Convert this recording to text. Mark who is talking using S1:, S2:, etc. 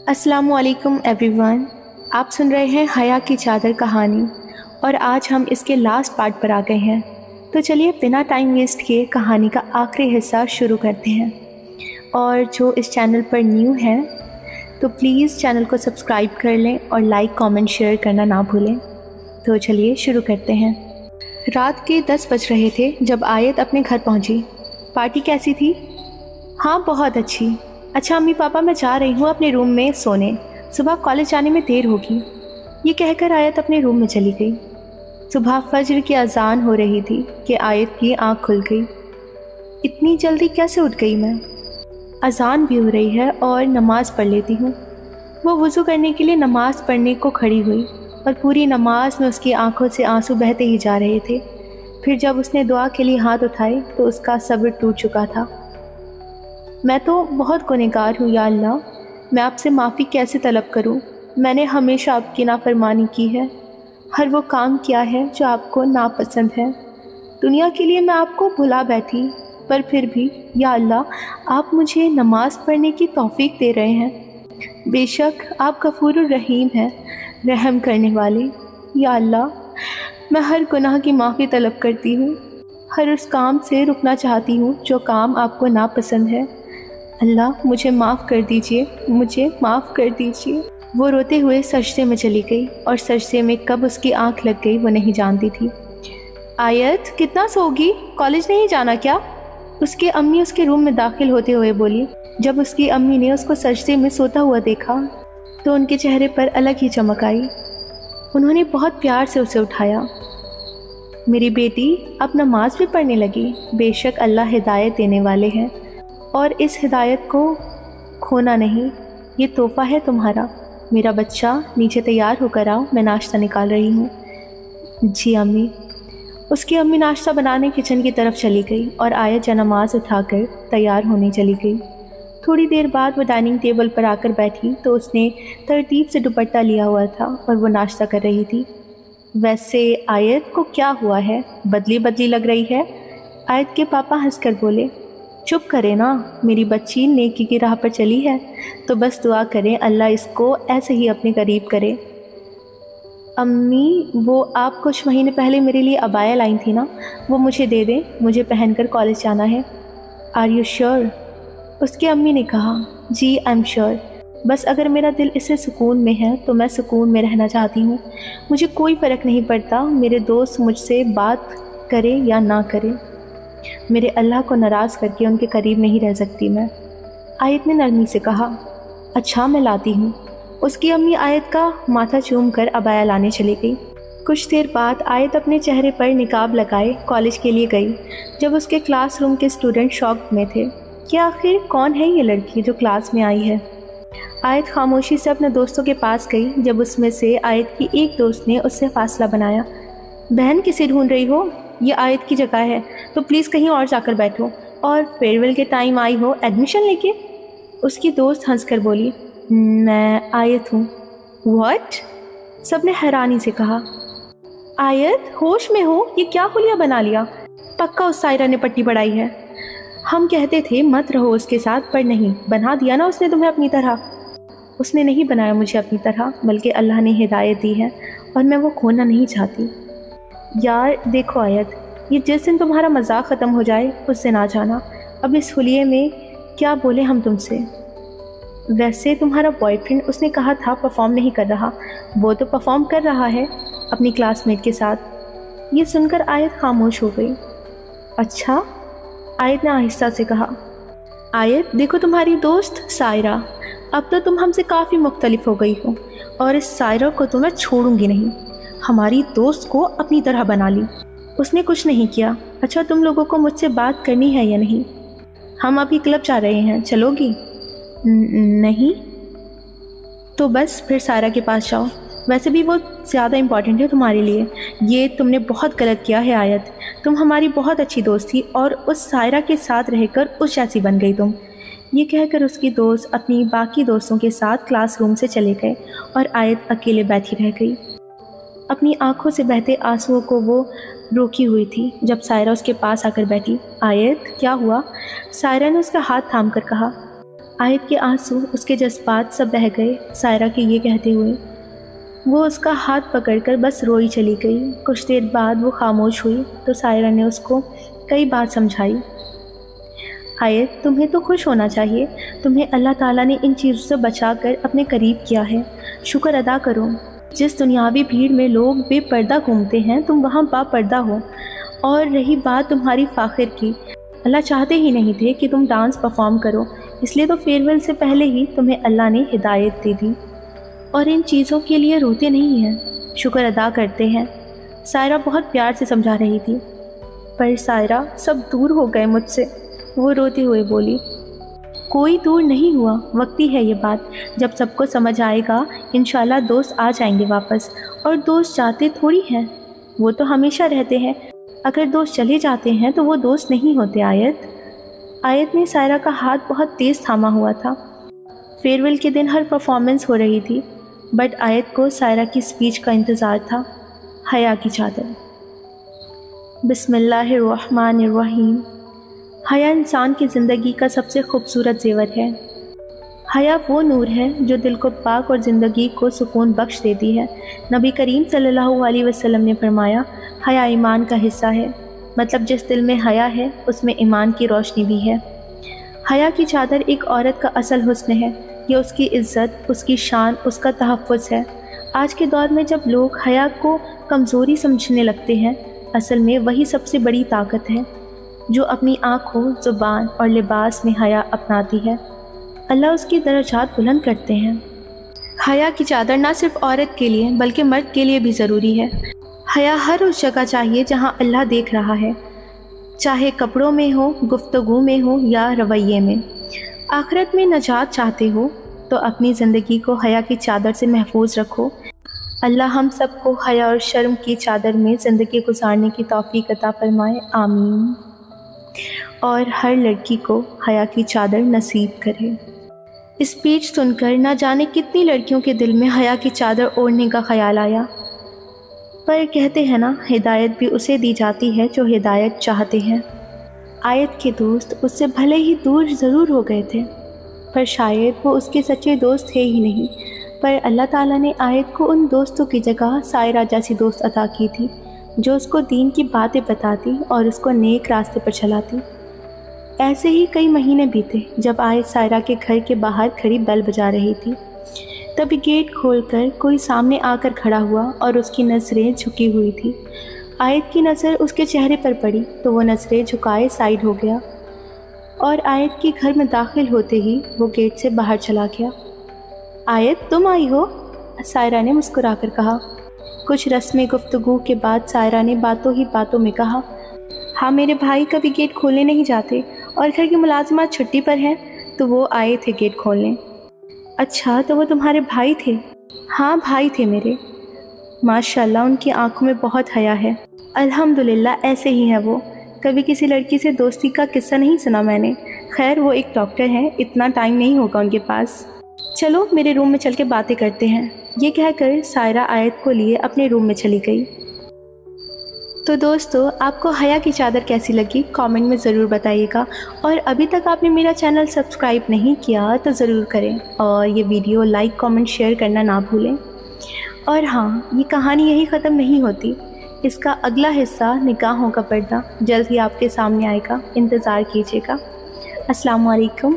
S1: السلام علیکم every one, آپ سن رہے ہیں حیا کی چادر کہانی، اور آج ہم اس کے لاسٹ پارٹ پر آ گئے ہیں۔ تو چلیے بنا ٹائم ویسٹ کیے کہانی کا آخری حصہ شروع کرتے ہیں۔ اور جو اس چینل پر نیو ہیں تو پلیز چینل کو سبسکرائب کر لیں اور لائک کامنٹ شیئر کرنا نہ بھولیں۔ تو چلیے شروع کرتے ہیں۔ رات کے 10 بج رہے تھے جب آیت اپنے گھر پہنچی۔ پارٹی کیسی تھی؟ ہاں بہت اچھی۔ اچھا امی پاپا میں جا رہی ہوں اپنے روم میں سونے، صبح کالج جانے میں دیر ہوگی، یہ کہہ کر آیت اپنے روم میں چلی گئی۔ صبح فجر کی اذان ہو رہی تھی کہ آیت کی آنکھ کھل گئی۔ اتنی جلدی کیسے اٹھ گئی میں؟ اذان بھی ہو رہی ہے اور نماز پڑھ لیتی ہوں۔ وہ وضو کرنے کے لیے نماز پڑھنے کو کھڑی ہوئی اور پوری نماز میں اس کی آنکھوں سے آنسو بہتے ہی جا رہے تھے۔ پھر جب اس نے دعا کے لیے ہاتھ اٹھائے تو اس کا صبر ٹوٹ چکا تھا۔ میں تو بہت گنہگار ہوں یا اللہ، میں آپ سے معافی کیسے طلب کروں؟ میں نے ہمیشہ آپ کی نافرمانی کی ہے، ہر وہ کام کیا ہے جو آپ کو ناپسند ہے۔ دنیا کے لیے میں آپ کو بھلا بیٹھی، پر پھر بھی یا اللہ آپ مجھے نماز پڑھنے کی توفیق دے رہے ہیں۔ بے شک آپ غفور الرحیم ہیں، رحم کرنے والے۔ یا اللہ میں ہر گناہ کی معافی طلب کرتی ہوں، ہر اس کام سے رکنا چاہتی ہوں جو کام آپ کو ناپسند ہے۔ اللہ مجھے معاف کر دیجئے، مجھے معاف کر دیجئے۔ وہ روتے ہوئے سجدے میں چلی گئی اور سجدے میں کب اس کی آنکھ لگ گئی وہ نہیں جانتی تھی۔ آیت کتنا سوگی؟ کالج نہیں جانا کیا؟ اس کی امی اس کے روم میں داخل ہوتے ہوئے بولی۔ جب اس کی امی نے اس کو سجدے میں سوتا ہوا دیکھا تو ان کے چہرے پر الگ ہی چمک آئی۔ انہوں نے بہت پیار سے اسے اٹھایا۔ میری بیٹی اب نماز بھی پڑھنے لگی، بے شک اللہ ہدایت دینے والے ہیں، اور اس ہدایت کو کھونا نہیں، یہ تحفہ ہے تمہارا۔ میرا بچہ نیچے تیار ہو کر آؤ، میں ناشتہ نکال رہی ہوں۔ جی امی۔ اس کی امی ناشتہ بنانے کچن کی طرف چلی گئی اور آیت جانماز اٹھا کر تیار ہونے چلی گئی۔ تھوڑی دیر بعد وہ ڈائننگ ٹیبل پر آ کر بیٹھی تو اس نے ترتیب سے دوپٹہ لیا ہوا تھا اور وہ ناشتہ کر رہی تھی۔ ویسے آیت کو کیا ہوا ہے؟ بدلی بدلی لگ رہی ہے۔ آیت کے پاپا ہنس کر بولے، چپ کرے نا، میری بچی نیکی کی راہ پر چلی ہے تو بس دعا کریں اللہ اس کو ایسے ہی اپنے قریب کرے۔ امی وہ آپ کچھ مہینے پہلے میرے لیے عبایا لائیں تھی نا، وہ مجھے دے دیں، مجھے پہن کر کالج جانا ہے۔ Are you sure? اس کی امی نے کہا، جی آئی ایم شیور، بس اگر میرا دل اس سے سکون میں ہے تو میں سکون میں رہنا چاہتی ہوں، مجھے کوئی فرق نہیں پڑتا میرے دوست مجھ سے بات کرے یا نہ کرے، میرے اللہ کو ناراض کر کے ان کے قریب نہیں رہ سکتی میں۔ آیت نے نرمی سے کہا، اچھا میں لاتی ہوں۔ اس کی امی آیت کا ماتھا چوم کر عبایا لانے چلی گئی۔ کچھ دیر بعد آیت اپنے چہرے پر نقاب لگائے کالج کے لیے گئی۔ جب اس کے کلاس روم کے اسٹوڈنٹ شاک میں تھے کہ آخر کون ہے یہ لڑکی جو کلاس میں آئی ہے۔ آیت خاموشی سے اپنے دوستوں کے پاس گئی، جب اس میں سے آیت کی ایک دوست نے اس سے فاصلہ بنایا۔ بہن کسے ڈھونڈ رہی ہو؟ یہ آیت کی جگہ ہے تو پلیز کہیں اور جا کر بیٹھو، اور فیئرویل کے ٹائم آئی ہو ایڈمیشن لے کے؟ اس کی دوست ہنس کر بولی، میں آیت ہوں۔ واٹ؟ سب نے حیرانی سے کہا۔ آیت ہوش میں ہو؟ یہ کیا خلیہ بنا لیا؟ پکا اس سائرہ نے پٹی بڑھائی ہے۔ ہم کہتے تھے مت رہو اس کے ساتھ، پر نہیں، بنا دیا نا اس نے تمہیں اپنی طرح۔ اس نے نہیں بنایا مجھے اپنی طرح، بلکہ اللہ نے ہدایت دی ہے اور میں وہ کھونا نہیں چاہتی۔ یار دیکھو آیت، یہ جس دن تمہارا مذاق ختم ہو جائے اس دن آ جانا، اب اس خلیے میں کیا بولے ہم تم سے۔ ویسے تمہارا بوائے فرینڈ اس نے کہا تھا پرفارم نہیں کر رہا، وہ تو پرفارم کر رہا ہے اپنی کلاس میٹ کے ساتھ۔ یہ سن کر آیت خاموش ہو گئی۔ اچھا؟ آیت نے آہستہ سے کہا۔ آیت دیکھو تمہاری دوست سائرہ، اب تو تم ہم سے کافی مختلف ہو گئی ہو، اور اس سائرہ کو تو میں چھوڑوں گی نہیں۔ ہماری دوست کو اپنی طرح بنا لی، اس نے کچھ نہیں کیا۔ اچھا تم لوگوں کو مجھ سے بات کرنی ہے یا نہیں؟ ہم ابھی کلب جا رہے ہیں، چلو گی؟ نہیں؟ تو بس پھر سائرہ کے پاس جاؤ، ویسے بھی وہ زیادہ امپورٹنٹ ہے تمہارے لیے۔ یہ تم نے بہت غلط کیا ہے آیت، تم ہماری بہت اچھی دوست تھی اور اس سائرہ کے ساتھ رہ کر اس جیسی بن گئی تم۔ یہ کہہ کر اس کی دوست اپنی باقی دوستوں کے ساتھ کلاس روم سے چلے گئے اور آیت اکیلے بیٹھی رہ گئی۔ اپنی آنکھوں سے بہتے آنسوؤں کو وہ روکی ہوئی تھی جب سائرہ اس کے پاس آ کر بیٹھی۔ آیت کیا ہوا؟ سائرہ نے اس کا ہاتھ تھام کر کہا۔ آیت کے آنسو اس کے جذبات سب بہہ گئے سائرہ کے یہ کہتے ہوئے۔ وہ اس کا ہاتھ پکڑ کر بس روئی چلی گئی۔ کچھ دیر بعد وہ خاموش ہوئی تو سائرہ نے اس کو کئی بات سمجھائی۔ آیت، تمہیں تو خوش ہونا چاہیے، تمہیں اللہ تعالیٰ نے ان چیزوں سے بچا کر اپنے قریب کیا ہے، شکر ادا کرو۔ جس دنیاوی بھیڑ میں لوگ بے پردہ گھومتے ہیں تم وہاں با پردہ ہو۔ اور رہی بات تمہاری فاخر کی، اللہ چاہتے ہی نہیں تھے کہ تم ڈانس پرفارم کرو، اس لیے تو فیئرویل سے پہلے ہی تمہیں اللہ نے ہدایت دے دی، اور ان چیزوں کے لیے روتے نہیں ہیں، شکر ادا کرتے ہیں۔ سائرہ بہت پیار سے سمجھا رہی تھی۔ پر سائرہ، سب دور ہو گئے مجھ سے، وہ روتے ہوئے بولی۔ کوئی دور نہیں ہوا، وقتی ہے یہ بات، جب سب کو سمجھ آئے گا انشاءاللہ دوست آ جائیں گے واپس، اور دوست جاتے تھوڑی ہیں، وہ تو ہمیشہ رہتے ہیں، اگر دوست چلے جاتے ہیں تو وہ دوست نہیں ہوتے۔ آیت نے سائرہ کا ہاتھ بہت تیز تھاما ہوا تھا۔ فیئرویل کے دن ہر پرفارمنس ہو رہی تھی، بٹ آیت کو سائرہ کی سپیچ کا انتظار تھا۔ حیا کی چادر۔ بسم اللہ الرحمن الرحیم۔ حیا انسان کی زندگی کا سب سے خوبصورت زیور ہے۔ حیا وہ نور ہے جو دل کو پاک اور زندگی کو سکون بخش دیتی ہے۔ نبی کریم صلی اللہ علیہ وسلم نے فرمایا، حیا ایمان کا حصہ ہے، مطلب جس دل میں حیا ہے اس میں ایمان کی روشنی بھی ہے۔ حیا کی چادر ایک عورت کا اصل حسن ہے، یہ اس کی عزت، اس کی شان، اس کا تحفظ ہے۔ آج کے دور میں جب لوگ حیا کو کمزوری سمجھنے لگتے ہیں، اصل میں وہی سب سے بڑی طاقت ہے جو اپنی آنکھوں، زبان اور لباس میں حیا اپناتی ہے۔ اللہ اس کی درجات بلند کرتے ہیں۔ حیا کی چادر نہ صرف عورت کے لیے بلکہ مرد کے لیے بھی ضروری ہے۔ حیا ہر اس جگہ چاہیے جہاں اللہ دیکھ رہا ہے، چاہے کپڑوں میں ہو، گفتگو میں ہو یا رویے میں۔ آخرت میں نجات چاہتے ہو تو اپنی زندگی کو حیا کی چادر سے محفوظ رکھو۔ اللہ ہم سب کو حیا اور شرم کی چادر میں زندگی گزارنے کی توفیق عطا فرمائے، آمین۔ اور ہر لڑکی کو حیا کی چادر نصیب کرے۔ اسپیچ سن کر نہ جانے کتنی لڑکیوں کے دل میں حیا کی چادر اوڑھنے کا خیال آیا، پر کہتے ہیں نا، ہدایت بھی اسے دی جاتی ہے جو ہدایت چاہتے ہیں۔ آیت کے دوست اس سے بھلے ہی دور ضرور ہو گئے تھے، پر شاید وہ اس کے سچے دوست تھے ہی نہیں، پر اللہ تعالیٰ نے آیت کو ان دوستوں کی جگہ سائرہ جیسی دوست عطا کی تھی، جو اس کو دین کی باتیں بتاتی اور اس کو نیک راستے پر چلاتی۔ ایسے ہی کئی مہینے بیتے جب آیت سائرہ کے گھر کے باہر کھڑی بیل بجا رہی تھی، تبھی گیٹ کھول کر کوئی سامنے آ کر کھڑا ہوا اور اس کی نظریں جھکی ہوئی تھی۔ آیت کی نظر اس کے چہرے پر پڑی تو وہ نظریں جھکائے سائڈ ہو گیا، اور آیت کے گھر میں داخل ہوتے ہی وہ گیٹ سے باہر چلا گیا۔ آیت، تم آئی ہو؟ سائرہ نے مسکرا کر کہا۔ کچھ رسم گفتگو کے بعد سائرہ نے باتوں ہی باتوں میں کہا، ہاں میرے بھائی کبھی گیٹ کھولنے نہیں جاتے، اور گھر کی ملازمات چھٹی پر ہیں تو وہ آئے تھے گیٹ کھولنے۔ اچھا، تو وہ تمہارے بھائی تھے؟ ہاں بھائی تھے میرے۔ ماشاءاللہ، ان کی آنکھوں میں بہت حیا ہے۔ الحمدللہ، ایسے ہی ہے وہ۔ کبھی کسی لڑکی سے دوستی کا قصہ نہیں سنا میں نے۔ خیر، وہ ایک ڈاکٹر ہیں، اتنا ٹائم نہیں ہوگا ان کے پاس۔ چلو میرے روم میں چل کے باتیں کرتے ہیں۔ یہ کہہ کر سائرہ آیت کو لیے اپنے روم میں چلی گئی۔ تو دوستو، آپ کو حیا کی چادر کیسی لگی کامنٹ میں ضرور بتائیے گا، اور ابھی تک آپ نے میرا چینل سبسکرائب نہیں کیا تو ضرور کریں، اور یہ ویڈیو لائک، کامنٹ، شیئر کرنا نہ بھولیں۔ اور ہاں، یہ کہانی یہی ختم نہیں ہوتی، اس کا اگلا حصہ نگاہوں کا پردہ جلد ہی آپ کے سامنے آئے گا، انتظار کیجیے گا۔ السلام علیکم۔